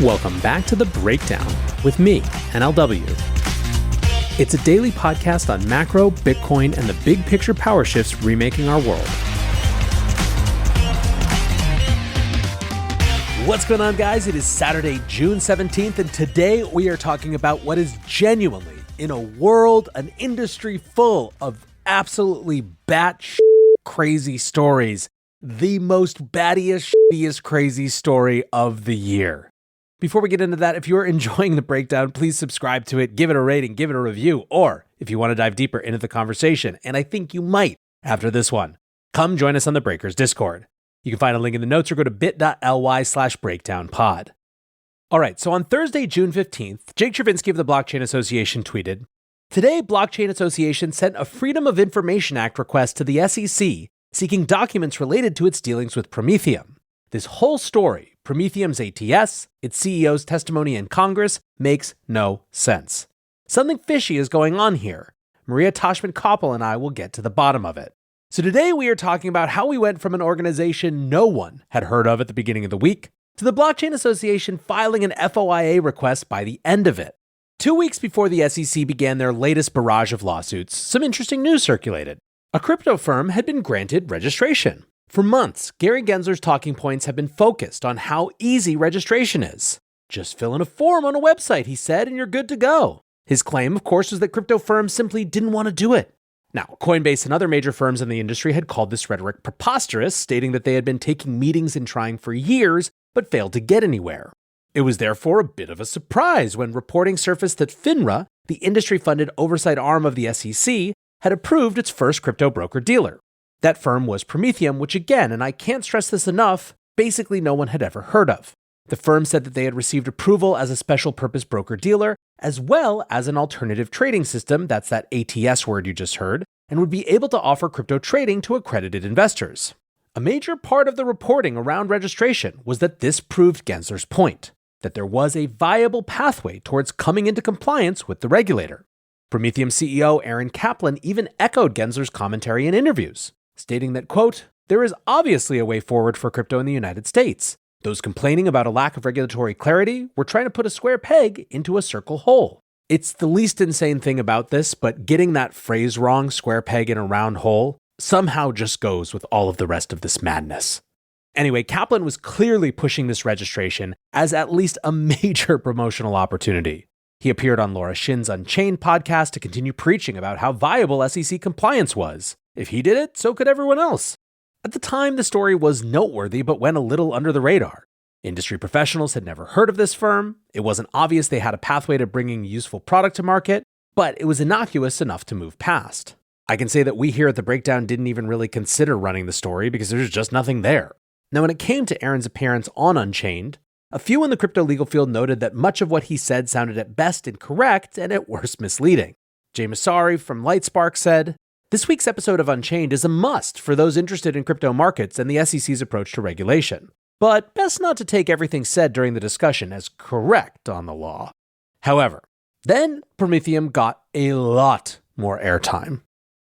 Welcome back to The Breakdown with me, NLW. It's a daily podcast on macro, Bitcoin, and the big picture power shifts remaking our world. What's going on, guys? It is Saturday, June 17th, and today we are talking about what is genuinely, in a world, an industry full of absolutely batshit crazy stories, the most battiest, shittiest crazy story of the year. Before we get into that, if you're enjoying The Breakdown, please subscribe to it, give it a rating, give it a review, or if you want to dive deeper into the conversation, and I think you might after this one, come join us on the Breakers Discord. You can find a link in the notes or go to bit.ly/breakdownpod. All right, so on Thursday, June 15th, Jake Chervinsky of the Blockchain Association tweeted, "Today, Blockchain Association sent a Freedom of Information Act request to the SEC seeking documents related to its dealings with Prometheum. This whole story, Prometheum's ATS, its CEO's testimony in Congress, makes no sense. Something fishy is going on here. Maria Tashman-Koppel and I will get to the bottom of it." So today we are talking about how we went from an organization no one had heard of at the beginning of the week to the Blockchain Association filing an FOIA request by the end of it. 2 weeks before the SEC began their latest barrage of lawsuits, some interesting news circulated. A crypto firm had been granted registration. For months, Gary Gensler's talking points have been focused on how easy registration is. Just fill in a form on a website, he said, and you're good to go. His claim, of course, was that crypto firms simply didn't want to do it. Now, Coinbase and other major firms in the industry had called this rhetoric preposterous, stating that they had been taking meetings and trying for years, but failed to get anywhere. It was therefore a bit of a surprise when reporting surfaced that FINRA, the industry-funded oversight arm of the SEC, had approved its first crypto broker-dealer. That firm was Prometheum, which again, and I can't stress this enough, basically no one had ever heard of. The firm said that they had received approval as a special purpose broker-dealer, as well as an alternative trading system, that's that ATS word you just heard, and would be able to offer crypto trading to accredited investors. A major part of the reporting around registration was that this proved Gensler's point, that there was a viable pathway towards coming into compliance with the regulator. Prometheum CEO Aaron Kaplan even echoed Gensler's commentary in interviews, stating that, quote, "There is obviously a way forward for crypto in the United States. Those complaining about a lack of regulatory clarity were trying to put a square peg into a circle hole." It's the least insane thing about this, but getting that phrase wrong, square peg in a round hole, somehow just goes with all of the rest of this madness. Anyway, Kaplan was clearly pushing this registration as at least a major promotional opportunity. He appeared on Laura Shin's Unchained podcast to continue preaching about how viable SEC compliance was. If he did it, so could everyone else. At the time, the story was noteworthy but went a little under the radar. Industry professionals had never heard of this firm. It wasn't obvious they had a pathway to bringing a useful product to market, but it was innocuous enough to move past. I can say that we here at The Breakdown didn't even really consider running the story because there's just nothing there. Now, when it came to Aaron's appearance on Unchained, a few in the crypto legal field noted that much of what he said sounded at best incorrect and at worst misleading. Jay Massari from Lightspark said, "This week's episode of Unchained is a must for those interested in crypto markets and the SEC's approach to regulation. But best not to take everything said during the discussion as correct on the law." However, then Prometheum got a lot more airtime.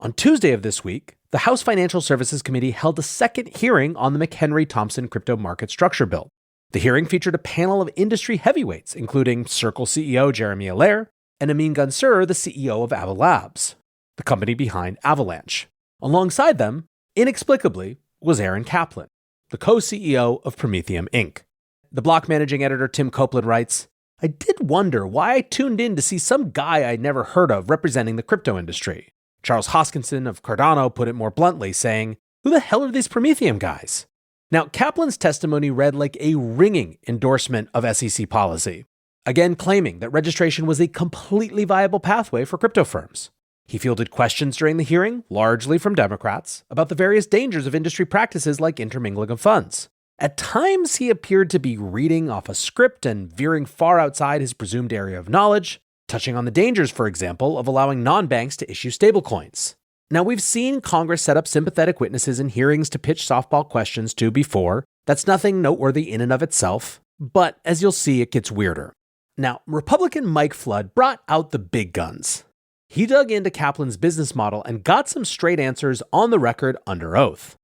On Tuesday of this week, the House Financial Services Committee held a second hearing on the McHenry-Thompson crypto market structure bill. The hearing featured a panel of industry heavyweights, including Circle CEO Jeremy Allaire and Amin Gunser, the CEO of Ava Labs, the company behind Avalanche. Alongside them, inexplicably, was Aaron Kaplan, the co-CEO of Prometheum Inc. The Block managing editor Tim Copeland writes, "I did wonder why I tuned in to see some guy I'd never heard of representing the crypto industry. Charles Hoskinson of Cardano put it more bluntly, saying, 'Who the hell are these Prometheum guys?' Now, Kaplan's testimony read like a ringing endorsement of SEC policy, again claiming that registration was a completely viable pathway for crypto firms. He fielded questions during the hearing, largely from Democrats, about the various dangers of industry practices like intermingling of funds. At times, he appeared to be reading off a script and veering far outside his presumed area of knowledge, touching on the dangers, for example, of allowing non-banks to issue stablecoins. Now, we've seen Congress set up sympathetic witnesses in hearings to pitch softball questions to before. That's nothing noteworthy in and of itself, but as you'll see, it gets weirder. Now, Republican Mike Flood brought out the big guns. He dug into Kaplan's business model and got some straight answers on the record under oath.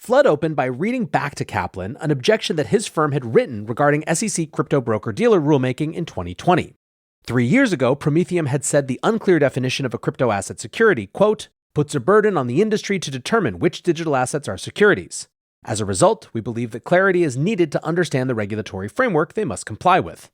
Flood opened by reading back to Kaplan an objection that his firm had written regarding SEC crypto broker-dealer rulemaking in 2020. 3 years ago, Prometheum had said the unclear definition of a crypto asset security, quote, puts a burden on the industry to determine which digital assets are securities. As a result, we believe that clarity is needed to understand the regulatory framework they must comply with.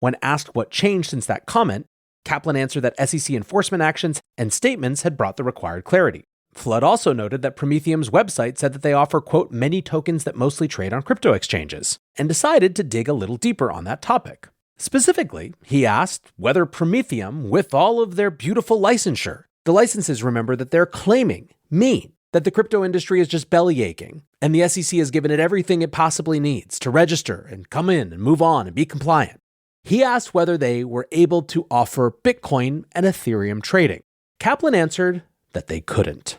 When asked what changed since that comment, Kaplan answered that SEC enforcement actions and statements had brought the required clarity. Flood also noted that Prometheum's website said that they offer, quote, many tokens that mostly trade on crypto exchanges, and decided to dig a little deeper on that topic. Specifically, he asked whether Prometheum, with all of their beautiful licensure, the licenses, remember, that they're claiming mean that the crypto industry is just belly aching, and the SEC has given it everything it possibly needs to register and come in and move on and be compliant. He asked whether they were able to offer Bitcoin and Ethereum trading. Kaplan answered that they couldn't.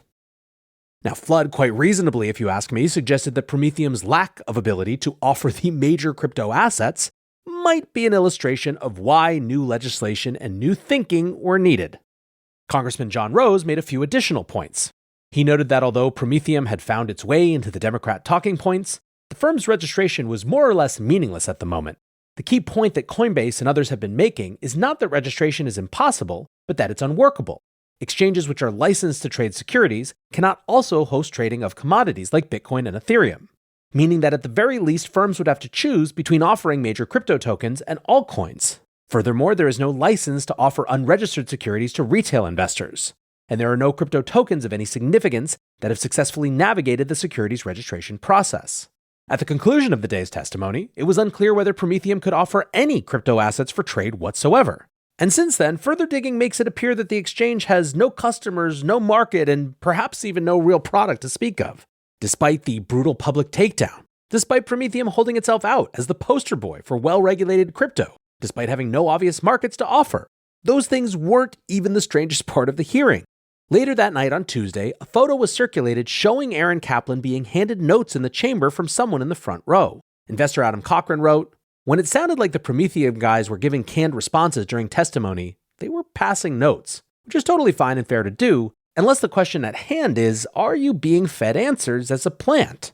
Now, Flood, quite reasonably, if you ask me, suggested that Prometheum's lack of ability to offer the major crypto assets might be an illustration of why new legislation and new thinking were needed. Congressman John Rose made a few additional points. He noted that although Prometheum had found its way into the Democrat talking points, the firm's registration was more or less meaningless at the moment. The key point that Coinbase and others have been making is not that registration is impossible, but that it's unworkable. Exchanges which are licensed to trade securities cannot also host trading of commodities like Bitcoin and Ethereum, meaning that at the very least firms would have to choose between offering major crypto tokens and altcoins. Furthermore, there is no license to offer unregistered securities to retail investors, and there are no crypto tokens of any significance that have successfully navigated the securities registration process. At the conclusion of the day's testimony, it was unclear whether Prometheum could offer any crypto assets for trade whatsoever. And since then, further digging makes it appear that the exchange has no customers, no market, and perhaps even no real product to speak of, despite the brutal public takedown, despite Prometheum holding itself out as the poster boy for well-regulated crypto, despite having no obvious markets to offer. Those things weren't even the strangest part of the hearing. Later that night on Tuesday, a photo was circulated showing Aaron Kaplan being handed notes in the chamber from someone in the front row. Investor Adam Cochran wrote, when it sounded like the Prometheum guys were giving canned responses during testimony, they were passing notes, which is totally fine and fair to do, unless the question at hand is, are you being fed answers as a plant?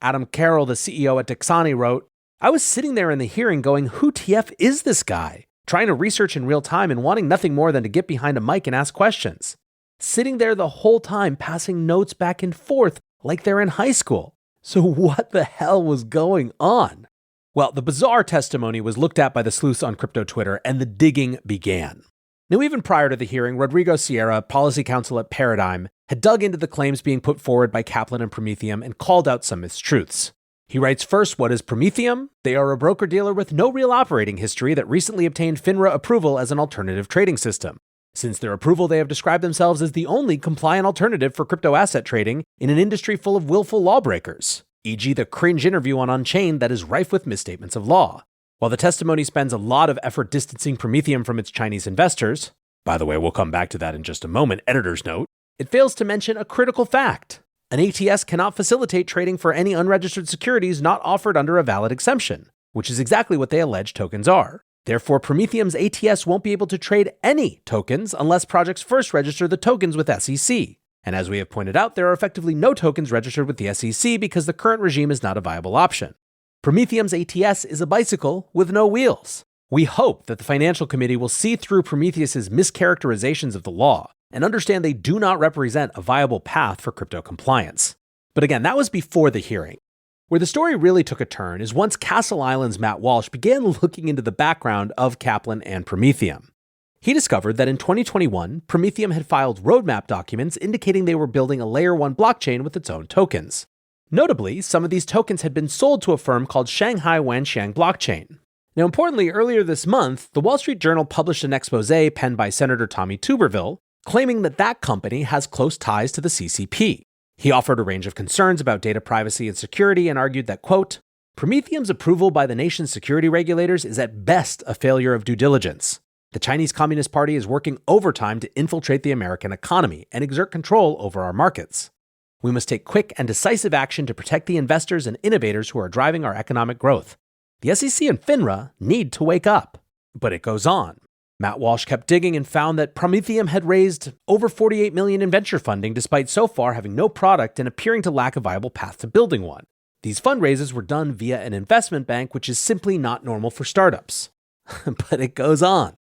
Adam Carroll, the CEO at Dixani, wrote, I was sitting there in the hearing going, who TF is this guy? Trying to research in real time and wanting nothing more than to get behind a mic and ask questions. Sitting there the whole time passing notes back and forth like they're in high school. So what the hell was going on? Well, the bizarre testimony was looked at by the sleuths on crypto Twitter, and the digging began. Now, even prior to the hearing, Rodrigo Sierra, policy counsel at Paradigm, had dug into the claims being put forward by Kaplan and Prometheum and called out some mistruths. He writes, first, what is Prometheum? They are a broker-dealer with no real operating history that recently obtained FINRA approval as an alternative trading system. Since their approval, they have described themselves as the only compliant alternative for crypto asset trading in an industry full of willful lawbreakers, e.g. the cringe interview on Unchained that is rife with misstatements of law. While the testimony spends a lot of effort distancing Prometheum from its Chinese investors, by the way, we'll come back to that in just a moment, editor's note, it fails to mention a critical fact. An ATS cannot facilitate trading for any unregistered securities not offered under a valid exemption, which is exactly what they allege tokens are. Therefore, Prometheum's ATS won't be able to trade any tokens unless projects first register the tokens with SEC. And as we have pointed out, there are effectively no tokens registered with the SEC because the current regime is not a viable option. Prometheum's ATS is a bicycle with no wheels. We hope that the Financial Committee will see through Prometheus's mischaracterizations of the law and understand they do not represent a viable path for crypto compliance. But again, that was before the hearing. Where the story really took a turn is once Castle Island's Matt Walsh began looking into the background of Kaplan and Prometheum. He discovered that in 2021, Prometheum had filed roadmap documents indicating they were building a Layer 1 blockchain with its own tokens. Notably, some of these tokens had been sold to a firm called Shanghai Wanxiang Blockchain. Now, importantly, earlier this month, the Wall Street Journal published an expose penned by Senator Tommy Tuberville, claiming that that company has close ties to the CCP. He offered a range of concerns about data privacy and security and argued that, quote, Prometheum's approval by the nation's security regulators is at best a failure of due diligence. The Chinese Communist Party is working overtime to infiltrate the American economy and exert control over our markets. We must take quick and decisive action to protect the investors and innovators who are driving our economic growth. The SEC and FINRA need to wake up. But it goes on. Matt Walsh kept digging and found that Prometheum had raised over $48 million in venture funding despite so far having no product and appearing to lack a viable path to building one. These fundraisers were done via an investment bank, which is simply not normal for startups. But it goes on.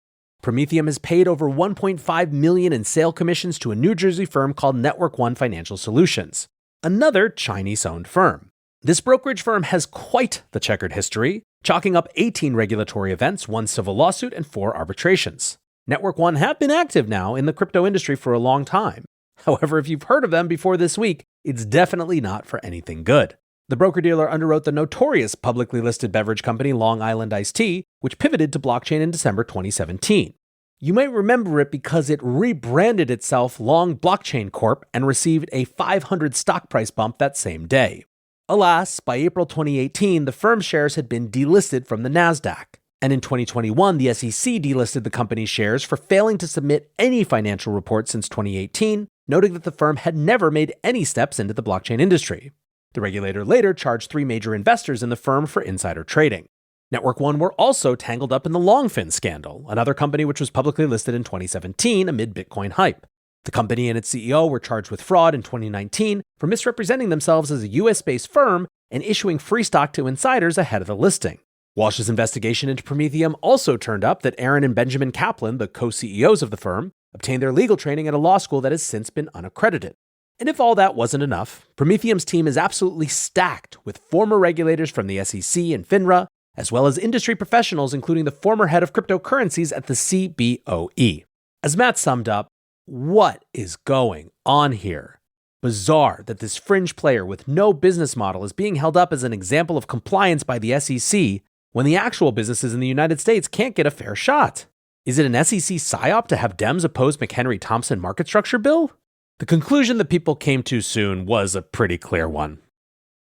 Prometheum has paid over $1.5 million in sale commissions to a New Jersey firm called Network One Financial Solutions, another Chinese-owned firm. This brokerage firm has quite the checkered history, chalking up 18 regulatory events, 1 civil lawsuit, and 4 arbitrations. Network One have been active now in the crypto industry for a long time. However, if you've heard of them before this week, it's definitely not for anything good. The broker-dealer underwrote the notorious publicly listed beverage company Long Island Iced Tea, which pivoted to blockchain in December 2017. You might remember it because it rebranded itself Long Blockchain Corp and received a 500 stock price bump that same day. Alas, by April 2018, the firm's shares had been delisted from the NASDAQ. And in 2021, the SEC delisted the company's shares for failing to submit any financial report since 2018, noting that the firm had never made any steps into the blockchain industry. The regulator later charged 3 major investors in the firm for insider trading. Network One were also tangled up in the Longfin scandal, another company which was publicly listed in 2017 amid Bitcoin hype. The company and its CEO were charged with fraud in 2019 for misrepresenting themselves as a US-based firm and issuing free stock to insiders ahead of the listing. Walsh's investigation into Prometheum also turned up that Aaron and Benjamin Kaplan, the co-CEOs of the firm, obtained their legal training at a law school that has since been unaccredited. And if all that wasn't enough, Prometheum's team is absolutely stacked with former regulators from the SEC and FINRA, as well as industry professionals, including the former head of cryptocurrencies at the CBOE. As Matt summed up, what is going on here? Bizarre that this fringe player with no business model is being held up as an example of compliance by the SEC when the actual businesses in the United States can't get a fair shot. Is it an SEC psyop to have Dems oppose McHenry Thompson market structure bill? The conclusion that people came to soon was a pretty clear one.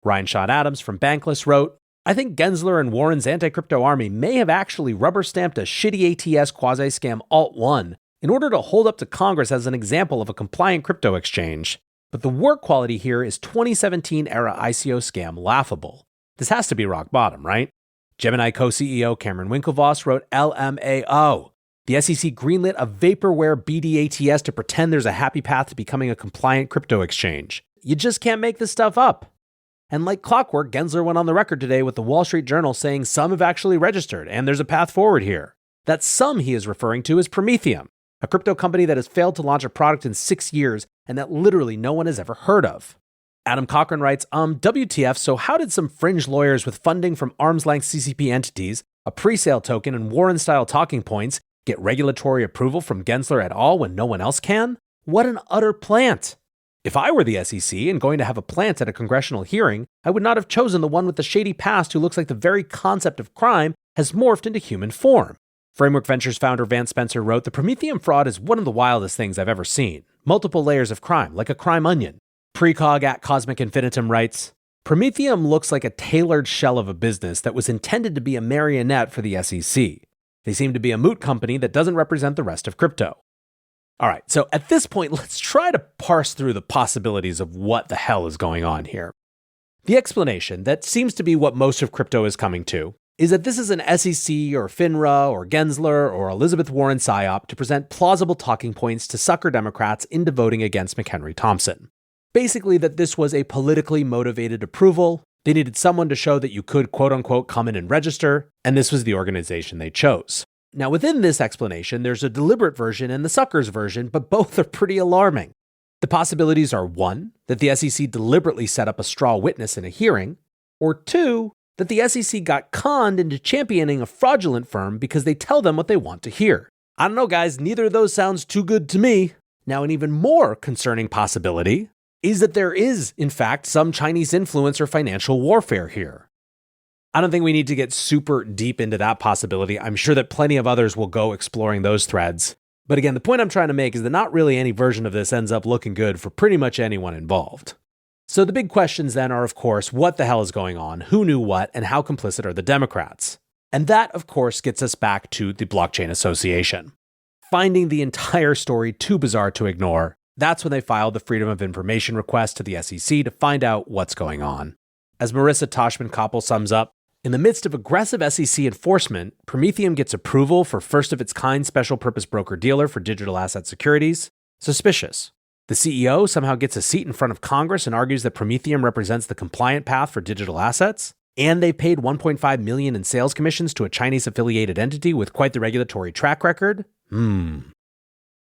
Ryan Shot Adams from Bankless wrote, I think Gensler and Warren's anti-crypto army may have actually rubber-stamped a shitty ATS quasi-scam Alt-1 in order to hold up to Congress as an example of a compliant crypto exchange. But the work quality here is 2017-era ICO scam laughable. This has to be rock bottom, right? Gemini co-CEO Cameron Winklevoss wrote LMAO. The SEC greenlit a vaporware BDATS to pretend there's a happy path to becoming a compliant crypto exchange. You just can't make this stuff up. And like clockwork, Gensler went on the record today with the Wall Street Journal saying some have actually registered, and there's a path forward here. That some he is referring to is Prometheum, a crypto company that has failed to launch a product in 6 years and that literally no one has ever heard of. Adam Cochran writes, WTF, so how did some fringe lawyers with funding from arm's-length CCP entities, a pre-sale token, and Warren-style talking points get regulatory approval from Gensler at all when no one else can? What an utter plant! If I were the SEC and going to have a plant at a congressional hearing, I would not have chosen the one with the shady past who looks like the very concept of crime has morphed into human form. Framework Ventures founder Vance Spencer wrote, the Prometheum fraud is one of the wildest things I've ever seen. Multiple layers of crime, like a crime onion. Precog at Cosmic Infinitum writes, Prometheum looks like a tailored shell of a business that was intended to be a marionette for the SEC. They seem to be a moot company that doesn't represent the rest of crypto. All right, so at this point, let's try to parse through the possibilities of what the hell is going on here. The explanation that seems to be what most of crypto is coming to is that this is an SEC or FINRA or Gensler or Elizabeth Warren psyop to present plausible talking points to sucker Democrats into voting against McHenry Thompson. Basically that this was a politically motivated approval, they needed someone to show that you could quote-unquote come in and register, and this was the organization they chose. Now, within this explanation, there's a deliberate version and the suckers version, but both are pretty alarming. The possibilities are 1, that the SEC deliberately set up a straw witness in a hearing, or 2, that the SEC got conned into championing a fraudulent firm because they tell them what they want to hear. I don't know, guys, neither of those sounds too good to me. Now, an even more concerning possibility is that there is, in fact, some Chinese influence or financial warfare here. I don't think we need to get super deep into that possibility. I'm sure that plenty of others will go exploring those threads. But again, the point I'm trying to make is that not really any version of this ends up looking good for pretty much anyone involved. So the big questions then are, of course, what the hell is going on, who knew what, and how complicit are the Democrats? And that, of course, gets us back to the Blockchain Association. Finding the entire story too bizarre to ignore, that's when they filed the Freedom of Information request to the SEC to find out what's going on. As Marissa Toshman-Koppel sums up, In the midst of aggressive SEC enforcement, Prometheum gets approval for first-of-its-kind special-purpose broker-dealer for digital asset securities. Suspicious. The CEO somehow gets a seat in front of Congress and argues that Prometheum represents the compliant path for digital assets. And they paid $1.5 million in sales commissions to a Chinese-affiliated entity with quite the regulatory track record.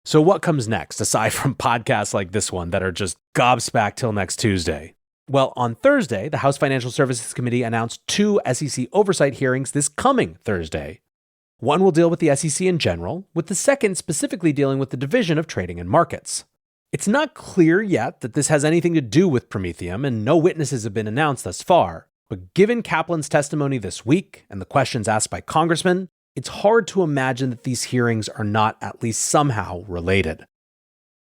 So what comes next, aside from podcasts like this one that are just gobsmacked till next Tuesday? Well, on Thursday, the House Financial Services Committee announced 2 SEC oversight hearings this coming Thursday. One will deal with the SEC in general, with the second specifically dealing with the Division of Trading and Markets. It's not clear yet that this has anything to do with Prometheum, and no witnesses have been announced thus far. But given Kaplan's testimony this week and the questions asked by congressmen, it's hard to imagine that these hearings are not at least somehow related.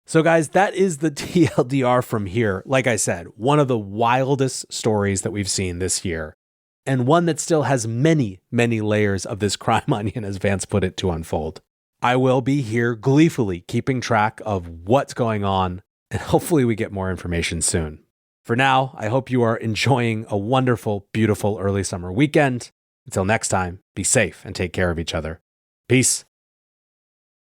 So guys, that is the TLDR from here. Like I said, one of the wildest stories that we've seen this year, and one that still has many, many layers of this crime onion, as Vance put it, to unfold. I will be here gleefully keeping track of what's going on, and hopefully we get more information soon. For now, I hope you are enjoying a wonderful, beautiful early summer weekend. Until next time, be safe and take care of each other. Peace.